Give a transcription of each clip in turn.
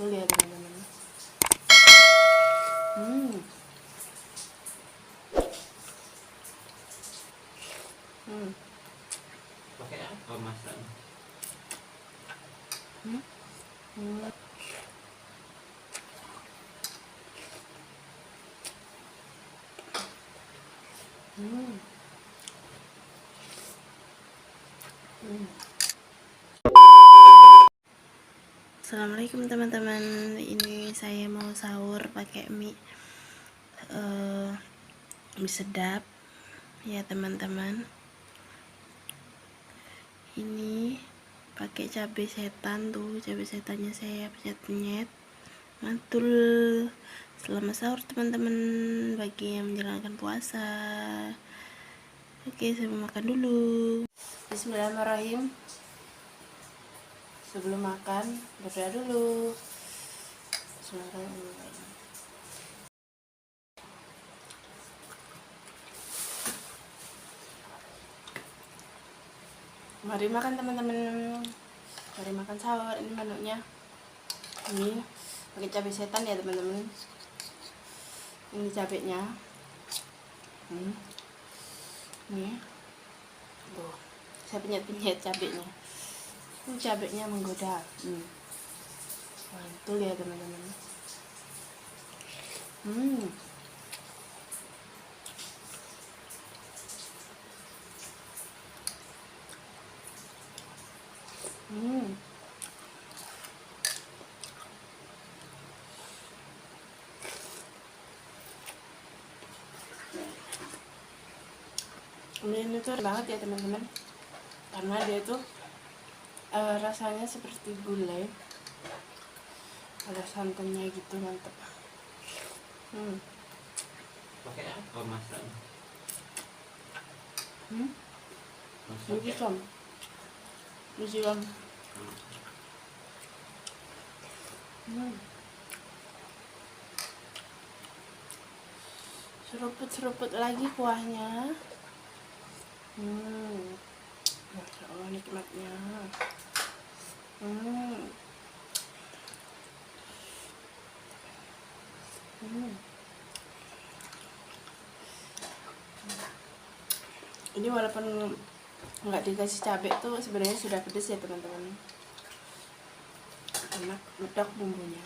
Mantul ya teman-teman. Hmm. Hmm. Pakai apa masak? Hmm. Hmm. Hmm. Hmm. Assalamualaikum teman-teman, ini saya mau sahur pakai mie sedap ya teman-teman. Ini pakai cabai setan tuh, cabai setannya saya penyet-penyet. Mantul selama sahur teman-teman, bagi yang menjalankan puasa. Oke, saya mau makan dulu. Bismillahirrahmanirrahim. Sebelum makan berdoa dulu. Bismillahirrahmanirrahim. Mari makan teman-teman, mari makan sahur. Ini menunya, ini pakai cabai setan ya teman-teman. Ini cabenya, ini tuh, saya penyet-penyet cabenya. Ini cabenya menggoda. Mantul ya teman-teman. Ini tuh banget ya teman-teman, karena dia tuh rasanya seperti gulai, ada santannya gitu, mantep. Pakai apa masak? Ini som, ini siram. Seruput-seruput lagi kuahnya. Masya Allah, nikmatnya. Ini walaupun nggak dikasih cabai tuh sebenarnya sudah pedes ya teman-teman. Enak, medok bumbunya.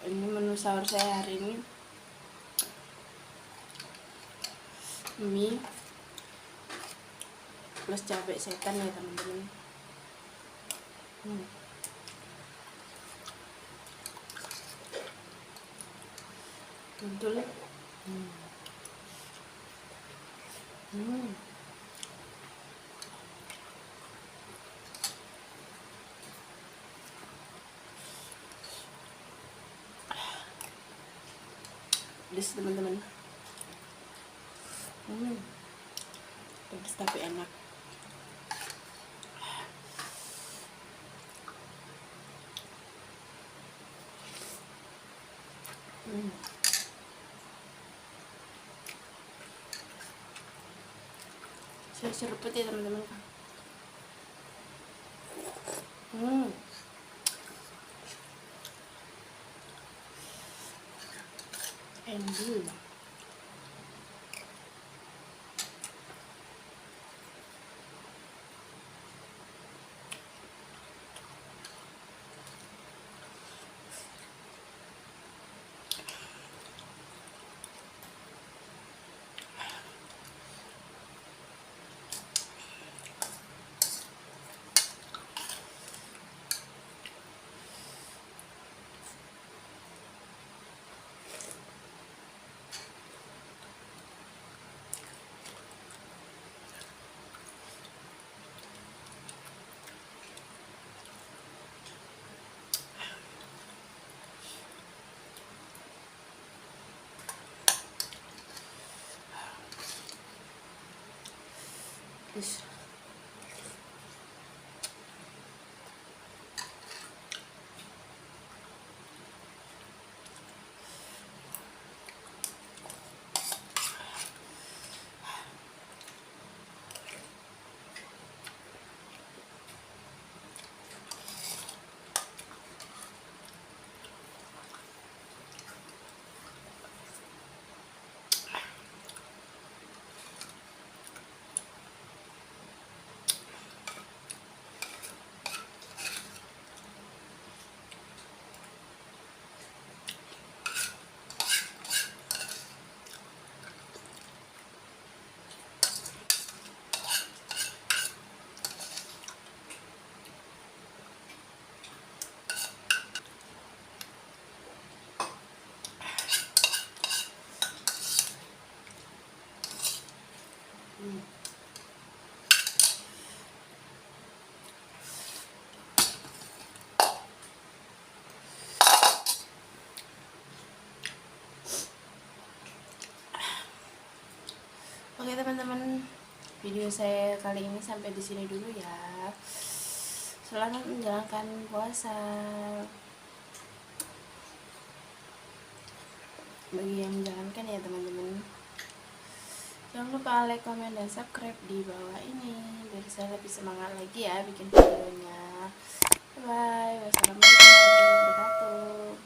Ini menu sahur saya hari ini, mie plus cabai setan ya teman-teman. Mantul. Pedes teman-teman. Pedes tapi enak. Saya seruput ya teman-teman. Endul. Terus oke teman-teman, video saya kali ini sampai di sini dulu ya. Selamat menjalankan puasa. Bagi yang menjalankan ya teman-teman, jangan lupa like, komen, dan subscribe di bawah ini biar saya lebih semangat lagi ya bikin videonya. Bye, wassalamualaikum warahmatullahi wabarakatuh.